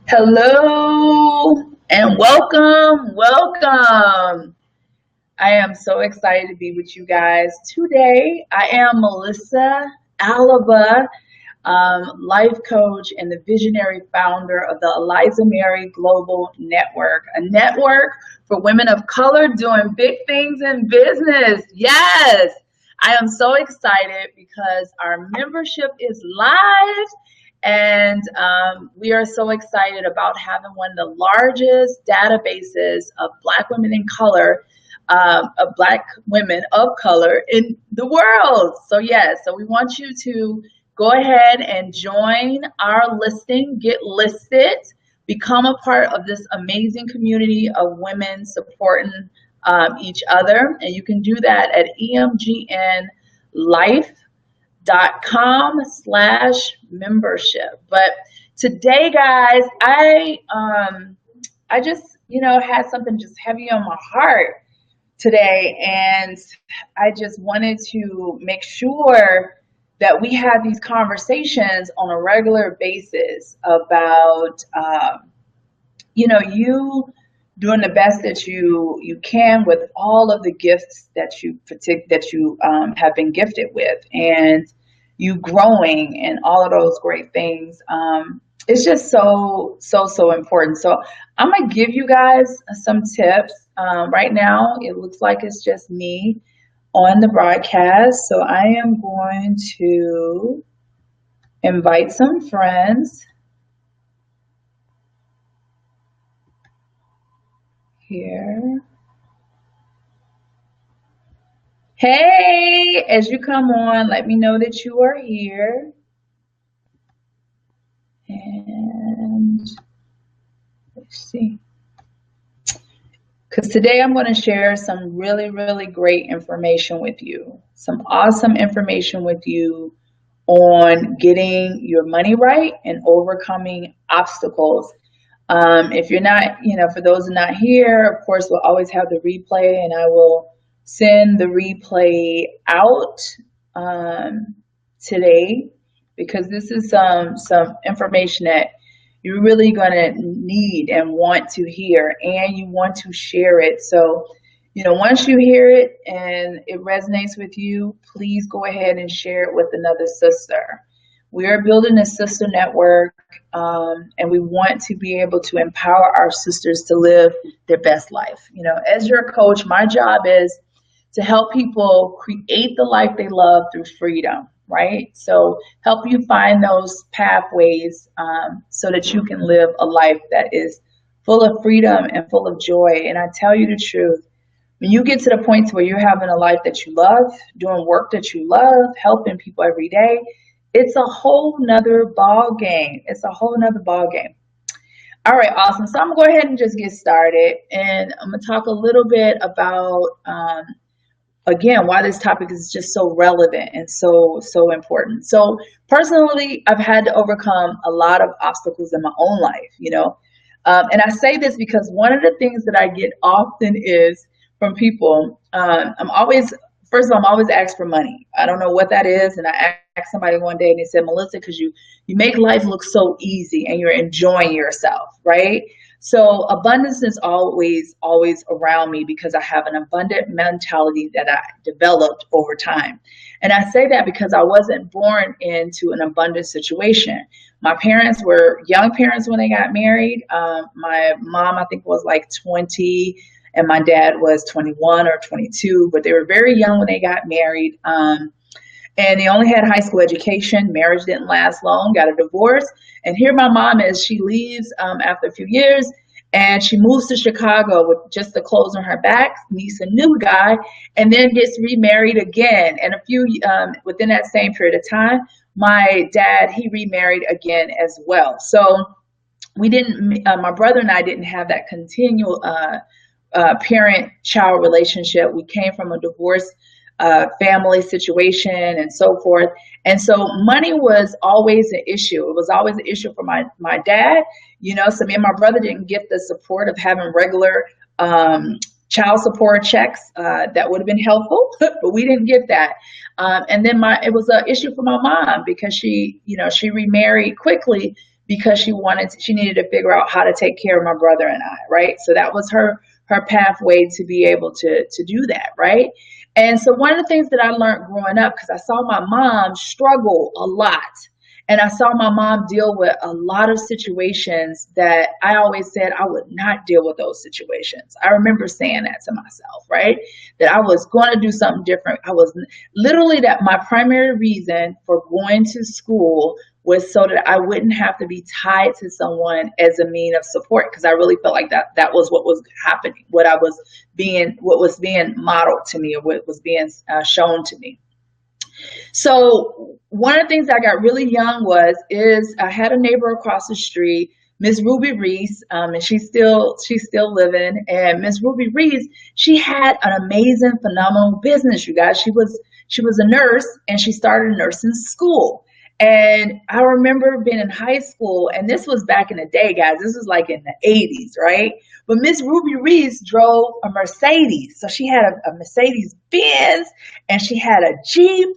Hello and welcome. I am so excited to be with you guys today. I am Melissa Alaba, life coach and the visionary founder of the Eliza Mary Global Network, a network for women of color doing big things in business. Yes, I am so excited because our membership is live and we are so excited about having one of the largest databases of Black women in color, of Black women of color in the world. So, yes, so we want you to go ahead and join our listing, get listed, become a part of this amazing community of women supporting each other. And you can do that at emgnlife.com/membership. But today, guys, I just had something just heavy on my heart today, and I just wanted to make sure that we have these conversations on a regular basis about you doing the best that you can with all of the gifts that you have been gifted with, and you growing and all of those great things. It's just so important. So I'm gonna give you guys some tips. Right now, it looks like it's just me on the broadcast. So I am going to invite some friends here. Hey, as you come on, let me know that you are here. And let's see. Because today I'm going to share some really great information with you. Some awesome information with you on getting your money right and overcoming obstacles. If you're not, for those who are not here, of course, we'll always have the replay, and I will send the replay out today, because this is some information that you're really going to need and want to hear, and you want to share it. So, once you hear it and it resonates with you, please go ahead and share it with another sister. We are building a sister network, and we want to be able to empower our sisters to live their best life. As your coach, my job is to help people create the life they love through freedom, right? So help you find those pathways so that you can live a life that is full of freedom and full of joy. And I tell you the truth, when you get to the point where you're having a life that you love, doing work that you love, helping people every day, it's a whole nother ball game. It's a whole nother ball game. All right, awesome. So I'm gonna go ahead and just get started, and I'm gonna talk a little bit about again, why this topic is just so relevant and so important. So personally, I've had to overcome a lot of obstacles in my own life, and I say this because one of the things that I get often is from people. First of all, I'm always asked for money. I don't know what that is, and I asked somebody one day, and they said, "Melissa, because you make life look so easy, and you're enjoying yourself, right?" So abundance is always around me because I have an abundant mentality that I developed over time. And I say that because I wasn't born into an abundant situation. My parents were young parents when they got married. My mom, I think, was like 20, and my dad was 21 or 22, but they were very young when they got married. And they only had high school education. Marriage didn't last long, got a divorce. And here my mom is, she leaves after a few years, and she moves to Chicago with just the clothes on her back, meets a new guy, and then gets remarried again. And within that same period of time, my dad, he remarried again as well. So my brother and I didn't have that continual parent-child relationship. We came from a divorce family situation and so forth. And so money was always an issue. It was always an issue for my dad, so me and my brother didn't get the support of having regular child support checks that would have been helpful, but we didn't get that. And then it was an issue for my mom because she remarried quickly because she needed to figure out how to take care of my brother and I, right? So that was her pathway to be able to do that, right? And so one of the things that I learned growing up, because I saw my mom struggle a lot, and I saw my mom deal with a lot of situations that I always said I would not deal with those situations. I remember saying that to myself, right? That I was going to do something different. I was literally, that my primary reason for going to school was so that I wouldn't have to be tied to someone as a mean of support, because I really felt like that was what was happening, what was being modeled to me, or what was being shown to me. So one of the things I got really young is I had a neighbor across the street, Miss Ruby Reese, and she's still living. And Miss Ruby Reese, she had an amazing, phenomenal business. You guys, she was a nurse, and she started a nursing school. And I remember being in high school, and this was back in the day, guys. This was like in the 80s, right? But Miss Ruby Reese drove a Mercedes. So she had a Mercedes Benz, and she had a Jeep,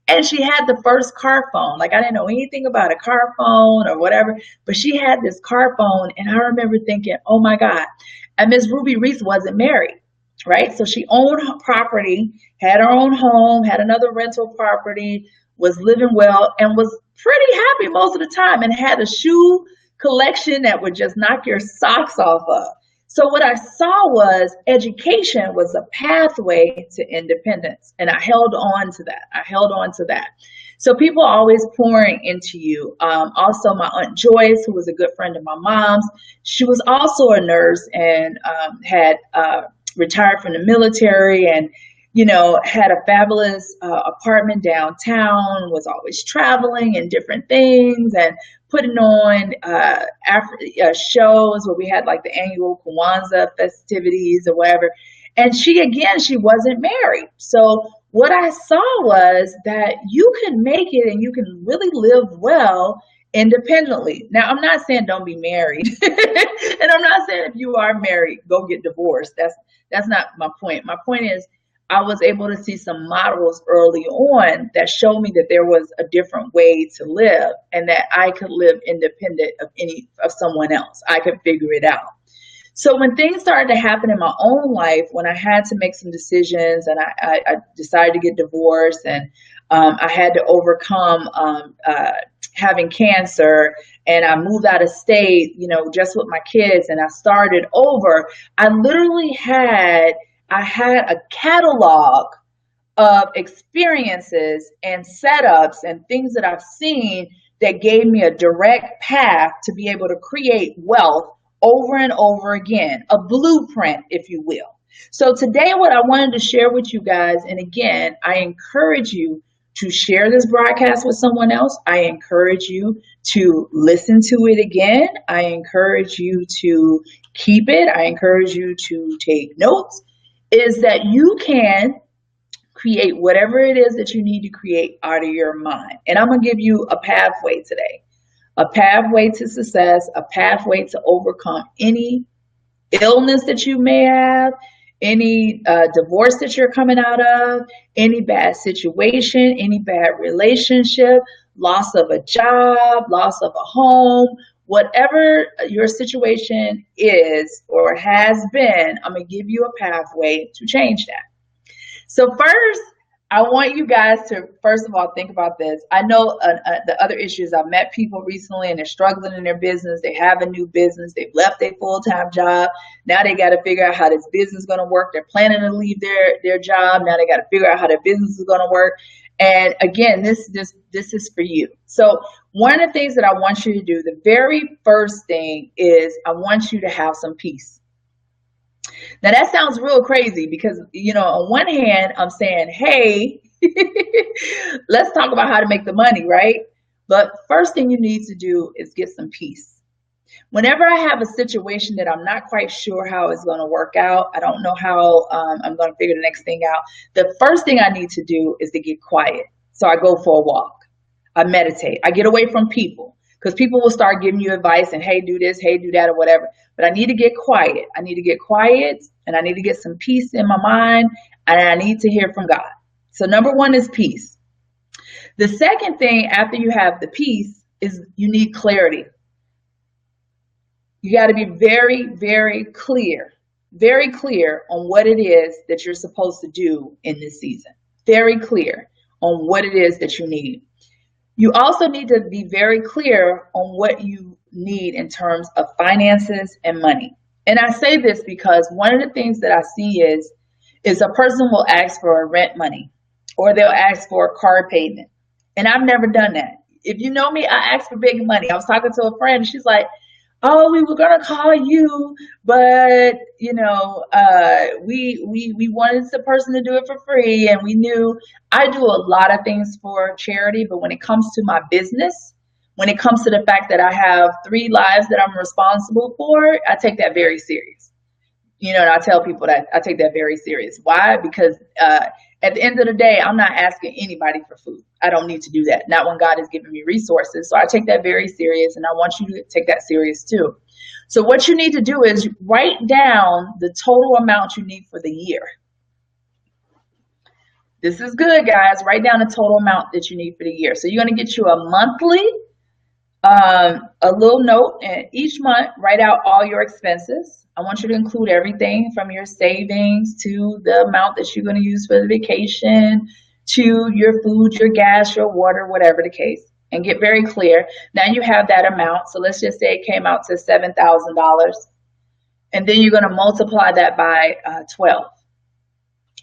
and she had the first car phone. Like, I didn't know anything about a car phone or whatever, but she had this car phone. And I remember thinking, oh my God. And Miss Ruby Reese wasn't married, right? So she owned property, had her own home, had another rental property, was living well, and was pretty happy most of the time, and had a shoe collection that would just knock your socks off of. So what I saw was education was a pathway to independence, and I held on to that. So people are always pouring into you. Also, my Aunt Joyce, who was a good friend of my mom's, she was also a nurse, and had retired from the military, and had a fabulous apartment downtown, was always traveling and different things, and putting on shows where we had like the annual Kwanzaa festivities or whatever. And she wasn't married. So what I saw was that you can make it, and you can really live well independently. Now, I'm not saying don't be married. And I'm not saying if you are married, go get divorced. That's not my point. My point is, I was able to see some models early on that showed me that there was a different way to live, and that I could live independent of someone else. I could figure it out. So when things started to happen in my own life, when I had to make some decisions, and I decided to get divorced, and I had to overcome having cancer, and I moved out of state, just with my kids, and I started over, I literally had a catalog of experiences and setups and things that I've seen that gave me a direct path to be able to create wealth over and over again, a blueprint, if you will. So today, what I wanted to share with you guys, and again, I encourage you to share this broadcast with someone else. I encourage you to listen to it again. I encourage you to keep it. I encourage you to take notes. Is that you can create whatever it is that you need to create out of your mind. And I'm going to give you a pathway today, a pathway to success, a pathway to overcome any illness that you may have, any divorce that you're coming out of, any bad situation, any bad relationship, loss of a job, loss of a home. Whatever your situation is or has been, I'm going to give you a pathway to change that. So first, I want you guys to, first of all, think about this. I know the other issues. I've met people recently, and they're struggling in their business. They have a new business. They've left their full-time job. Now they got to figure out how this business is going to work. They're planning to leave their job. Now they got to figure out how their business is going to work. And again, this is for you. So one of the things that I want you to do, the very first thing is I want you to have some peace. Now that sounds real crazy because, on one hand, I'm saying, hey, let's talk about how to make the money, right? But first thing you need to do is get some peace. Whenever I have a situation that I'm not quite sure how it's going to work out, I don't know how I'm going to figure the next thing out, the first thing I need to do is to get quiet. So I go for a walk. I meditate. I get away from people because people will start giving you advice and, hey, do this, hey, do that, or whatever. But I need to get quiet. I need to get quiet, and I need to get some peace in my mind, and I need to hear from God. So number one is peace. The second thing after you have the peace is you need clarity. You got to be very, very clear on what it is that you're supposed to do in this season. Very clear on what it is that you need. You also need to be very clear on what you need in terms of finances and money. And I say this because one of the things that I see is a person will ask for rent money or they'll ask for a car payment. And I've never done that. If you know me, I ask for big money. I was talking to a friend and she's like, oh, we were gonna call you, but we wanted the person to do it for free, and we knew I do a lot of things for charity, but when it comes to my business, when it comes to the fact that I have 3 lives that I'm responsible for, I take that very serious. And I tell people that I take that very serious. Why? Because at the end of the day, I'm not asking anybody for food. I don't need to do that. Not when God has given me resources. So I take that very serious, and I want you to take that serious too. So what you need to do is write down the total amount you need for the year. This is good, guys. Write down the total amount that you need for the year. So you're going to get you a monthly, a little note, and each month write out all your expenses. I want you to include everything from your savings to the amount that you're going to use for the vacation, to your food, your gas, your water, whatever the case, and get very clear. Now you have that amount. So let's just say it came out to $7,000. And then you're going to multiply that by 12.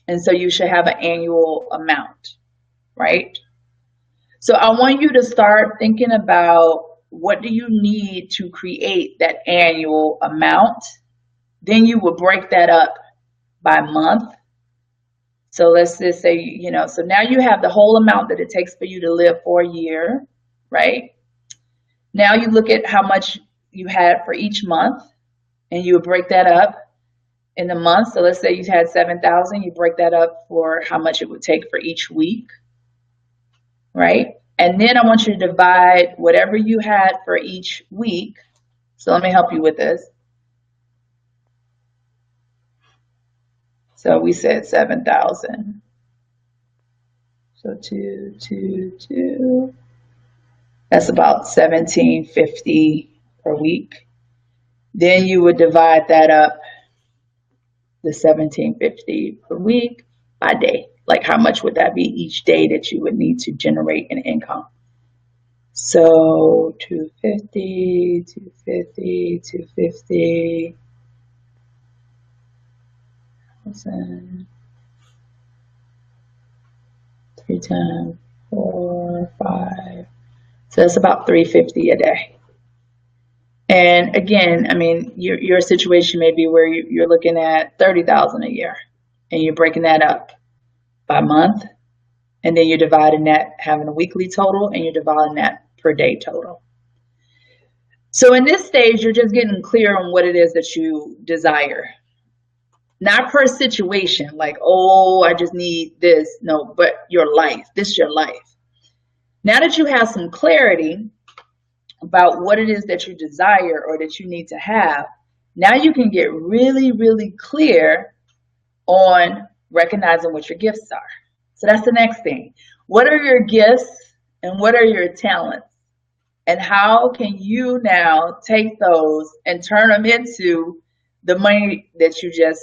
And so you should have an annual amount, right? So I want you to start thinking about what do you need to create that annual amount. Then you will break that up by month. So let's just say, so now you have the whole amount that it takes for you to live for a year, right? Now you look at how much you had for each month, and you would break that up in the month. So let's say you had 7,000, you break that up for how much it would take for each week, right? And then I want you to divide whatever you had for each week. So let me help you with this. So we said 7,000. So 2. That's about $1,750 per week. Then you would divide that up, the $1,750 per week, by day. Like how much would that be each day that you would need to generate an income? So 250, 250, 250. 3 times 4, 5. So that's about $350 a day. And again, I mean, your situation may be where you're looking at $30,000 a year, and you're breaking that up by month, and then you're dividing that, having a weekly total, and you're dividing that per day total. So in this stage, you're just getting clear on what it is that you desire. Not per situation, like, oh, I just need this. No, but your life. This is your life. Now that you have some clarity about what it is that you desire or that you need to have, now you can get really, really clear on recognizing what your gifts are. So that's the next thing. What are your gifts and what are your talents? And how can you now take those and turn them into the money that you just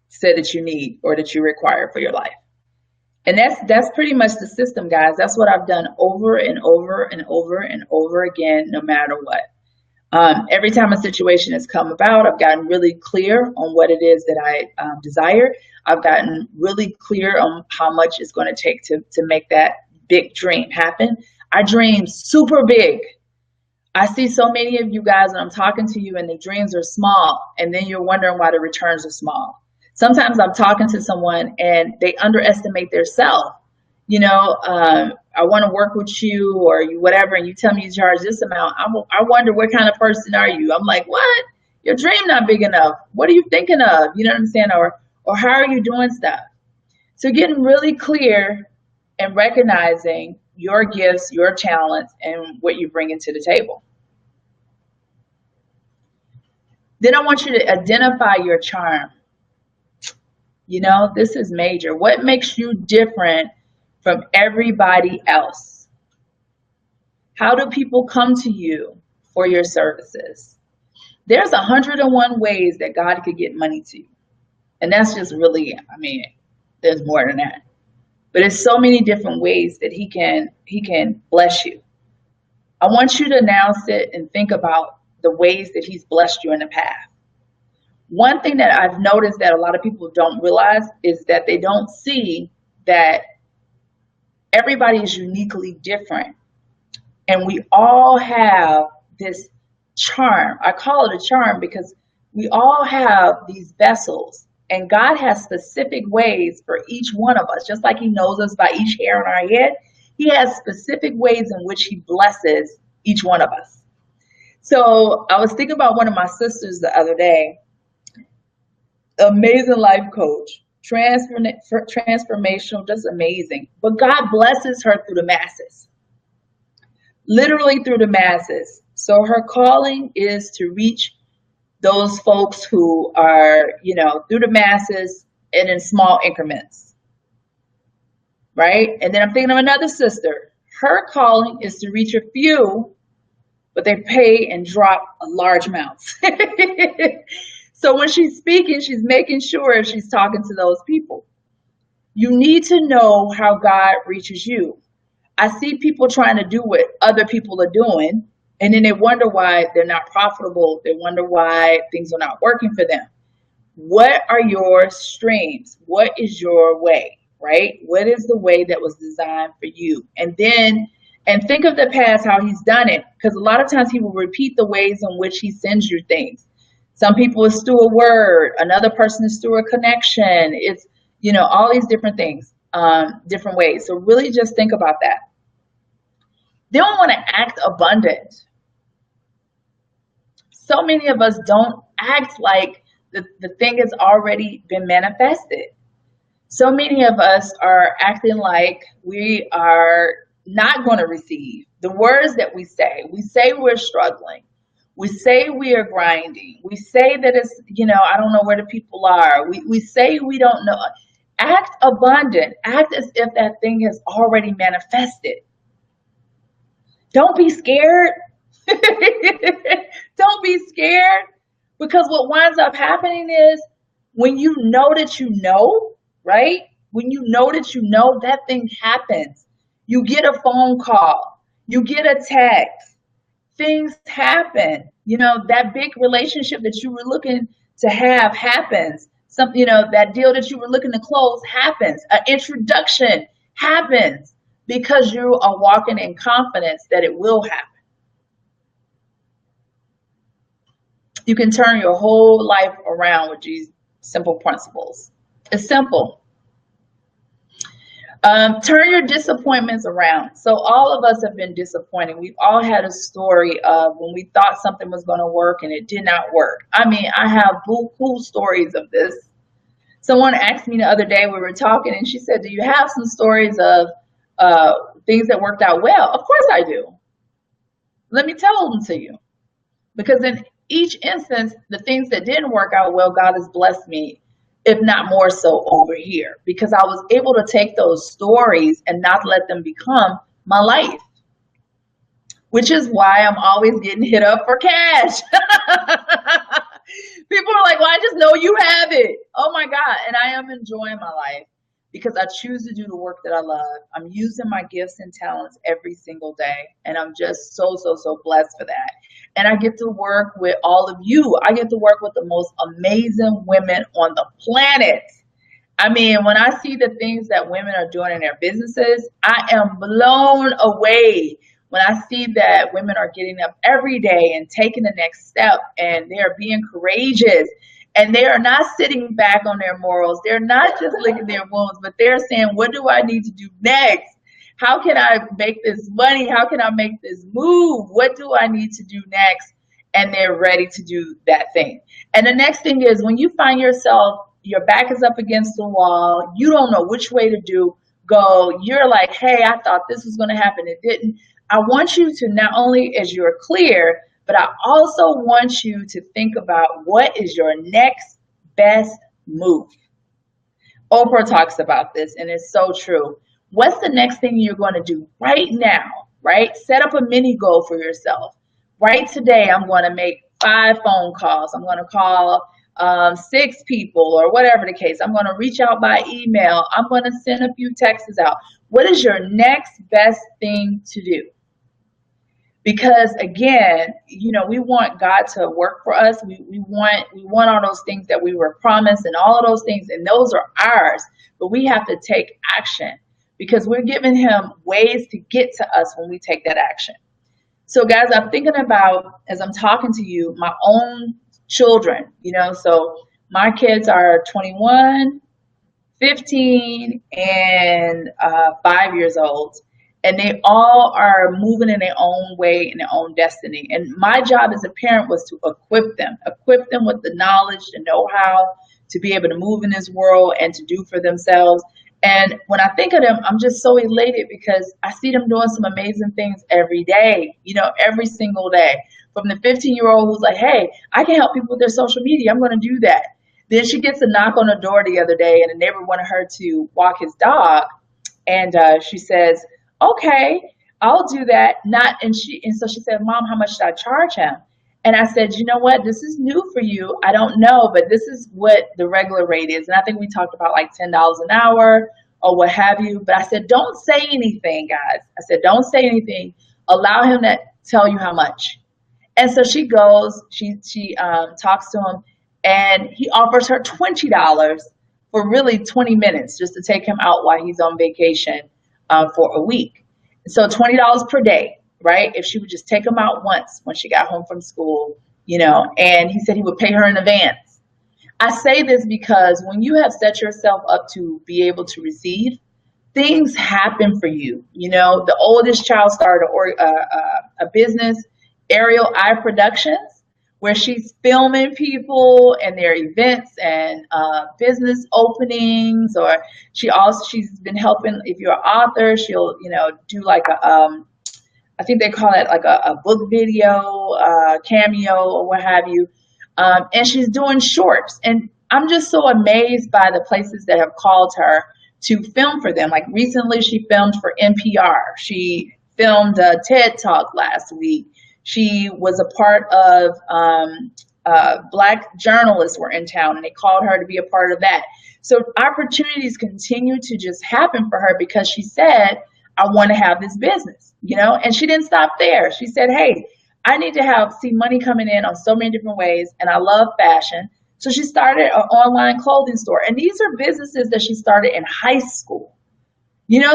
said that you need or that you require for your life? And that's pretty much the system, guys. That's what I've done over and over and over and over again, no matter what. Every time a situation has come about, I've gotten really clear on what it is that I desire. I've gotten really clear on how much it's going to take to make that big dream happen. I dream super big. I see so many of you guys when I'm talking to you and the dreams are small, and then you're wondering why the returns are small. Sometimes I'm talking to someone and they underestimate their self. I want to work with you or you whatever, and you tell me you charge this amount. I wonder what kind of person are you? I'm like, what? Your dream not big enough. What are you thinking of? You know what I'm saying? Or how are you doing stuff? So getting really clear and recognizing your gifts, your talents, and what you bring into the table. Then I want you to identify your charm. This is major. What makes you different from everybody else? How do people come to you for your services? There's 101 ways that God could get money to you. And that's just really, I mean, there's more than that. But it's so many different ways that he can bless you. I want you to now sit and think about the ways that he's blessed you in the past. One thing that I've noticed that a lot of people don't realize is that they don't see that everybody is uniquely different. And we all have this charm. I call it a charm because we all have these vessels, and God has specific ways for each one of us. Just like he knows us by each hair on our head, he has specific ways in which he blesses each one of us. So I was thinking about one of my sisters the other day, amazing life coach, transformational, just amazing. But God blesses her through the masses, literally through the masses. So her calling is to reach those folks who are, through the masses and in small increments, right? And then I'm thinking of another sister. Her calling is to reach a few, but they pay and drop a large amounts. So when she's speaking, she's making sure she's talking to those people. You need to know how God reaches you. I see people trying to do what other people are doing, and then they wonder why they're not profitable. They wonder why things are not working for them. What are your streams? What is your way, right? What is the way that was designed for you? And think of the past, how he's done it. Because a lot of times he will repeat the ways in which he sends you things. Some people is through a word. Another person is through a connection. It's, all these different things, different ways. So really just think about that. They don't want to act abundant. So many of us don't act like the thing has already been manifested. So many of us are acting like we are not going to receive. The words that we say we're struggling. We say we are grinding. We say that it's, I don't know where the people are. We say we don't know. Act abundant. Act as if that thing has already manifested. Don't be scared. Don't be scared, because what winds up happening is when you know that you know, right? When you know that you know, that thing happens. You get a phone call. You get a text. Things happen. That big relationship that you were looking to have happens. That deal that you were looking to close happens. An introduction happens because you are walking in confidence that it will happen. You can turn your whole life around with these simple principles. It's simple. Turn your disappointments around. So all of us have been disappointed. We've all had a story of when we thought something was going to work and it did not work. I mean, I have cool stories of this. Someone asked me the other day, we were talking, and she said, do you have some stories of things that worked out well? Of course I do. Let me tell them to you. Because in each instance, the things that didn't work out well, God has blessed me, if not more so over here, because I was able to take those stories and not let them become my life, which is why I'm always getting hit up for cash. People are like, well, I just know you have it. Oh my God. And I am enjoying my life because I choose to do the work that I love. I'm using my gifts and talents every single day. And I'm just so blessed for that. And I get to work with all of you. I get to work with the most amazing women on the planet. I mean, when I see the things that women are doing in their businesses, I am blown away. When I see that women are getting up every day and taking the next step, and they are being courageous, and they are not sitting back on their morals. They're not just licking their wounds, but they're saying, what do I need to do next? How can I make this money? How can I make this move? What do I need to do next? And they're ready to do that thing. And the next thing is, when you find yourself, your back is up against the wall, you don't know which way to go, you're like, hey, I thought this was going to happen. It didn't. I want you to, not only as you're clear, but I also want you to think about what is your next best move. Oprah talks about this, and it's so true. What's the next thing you're going to do right now, right? Set up a mini goal for yourself. Right today, I'm going to make 5 phone calls. I'm going to call 6 people or whatever the case. I'm going to reach out by email. I'm going to send a few texts out. What is your next best thing to do? Because again, we want God to work for us. We want all those things that we were promised and all of those things, and those are ours. But we have to take action because we're giving him ways to get to us when we take that action. So guys, I'm thinking about, as I'm talking to you, my own children, so my kids are 21, 15, and 5 years old. And they all are moving in their own way, in their own destiny. And my job as a parent was to equip them with the knowledge, the know-how to be able to move in this world and to do for themselves. And when I think of them, I'm just so elated because I see them doing some amazing things every day, every single day. From the 15-year-old who's like, hey, I can help people with their social media. I'm going to do that. Then she gets a knock on the door the other day, and a neighbor wanted her to walk his dog. And she says, okay, I'll do that. And so she said, Mom, how much should I charge him? And I said, you know what? This is new for you. I don't know, but this is what the regular rate is. And I think we talked about like $10 an hour or what have you. But I said, don't say anything, guys. I said, don't say anything. Allow him to tell you how much. And so she goes, she talks to him, and he offers her $20 for really 20 minutes just to take him out while he's on vacation for a week. So $20 per day. Right? If she would just take him out once when she got home from school, and he said he would pay her in advance. I say this because when you have set yourself up to be able to receive, things happen for you. The oldest child started a business, Ariel Eye Productions, where she's filming people and their events and business openings, or she's been helping. If you're an author, she'll do like I think they call it like a book video, cameo, or what have you. And she's doing shorts. And I'm just so amazed by the places that have called her to film for them. Like recently she filmed for NPR. She filmed a TED Talk last week. She was a part of Black journalists were in town, and they called her to be a part of that. So opportunities continue to just happen for her because she said, I want to have this business, and she didn't stop there. She said, hey, I need to see money coming in on so many different ways, and I love fashion. So she started an online clothing store, and these are businesses that she started in high school,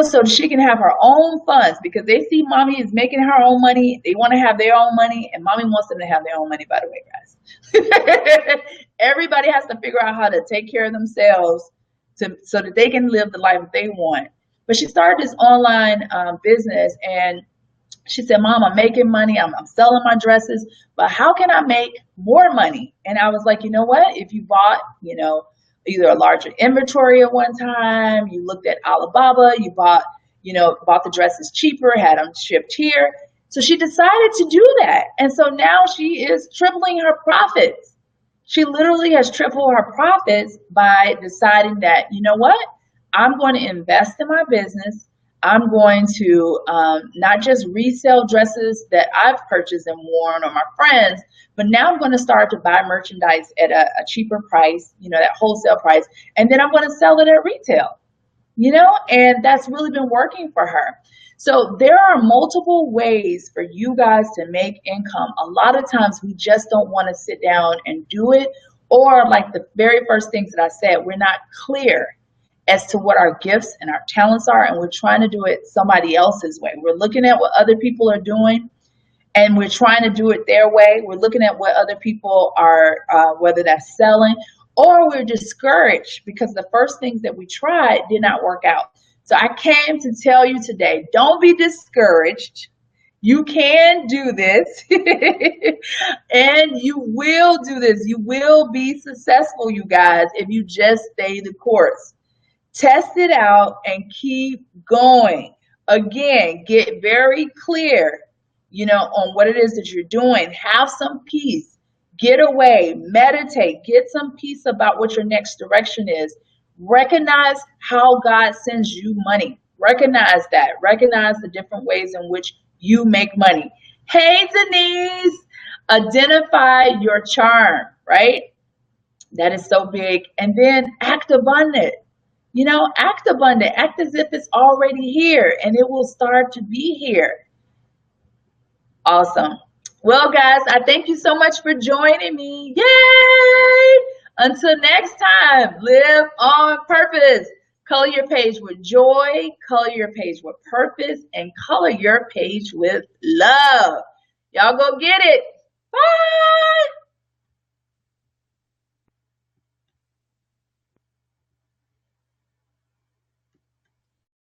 so she can have her own funds because they see mommy is making her own money. They want to have their own money, and mommy wants them to have their own money, by the way, guys. Everybody has to figure out how to take care of themselves so that they can live the life they want. But she started this online business, and she said, Mom, I'm making money. I'm selling my dresses, but how can I make more money? And I was like, you know what? If you bought, either a larger inventory at one time, you looked at Alibaba, you bought the dresses cheaper, had them shipped here. So she decided to do that. And so now she is tripling her profits. She literally has tripled her profits by deciding that, you know what? I'm going to invest in my business. I'm going to not just resell dresses that I've purchased and worn or my friends, but now I'm going to start to buy merchandise at a cheaper price, that wholesale price, and then I'm going to sell it at retail, and that's really been working for her. So there are multiple ways for you guys to make income. A lot of times we just don't want to sit down and do it, or like the very first things that I said, we're not clear as to what our gifts and our talents are, and we're trying to do it somebody else's way. We're looking at what other people are doing, and we're trying to do it their way. We're looking at what other people are, whether that's selling, or we're discouraged because the first things that we tried did not work out. So I came to tell you today, don't be discouraged. You can do this, and you will do this. You will be successful, you guys, if you just stay the course. Test it out and keep going. Again, get very clear, on what it is that you're doing. Have some peace. Get away, meditate, get some peace about what your next direction is. Recognize how God sends you money. Recognize that. Recognize the different ways in which you make money. Hey, Denise. Identify your charm, right? That is so big. And then act abundant. Act abundant. Act as if it's already here and it will start to be here. Awesome. Well, guys, I thank you so much for joining me. Yay! Until next time, live on purpose. Color your page with joy, color your page with purpose, and color your page with love. Y'all go get it.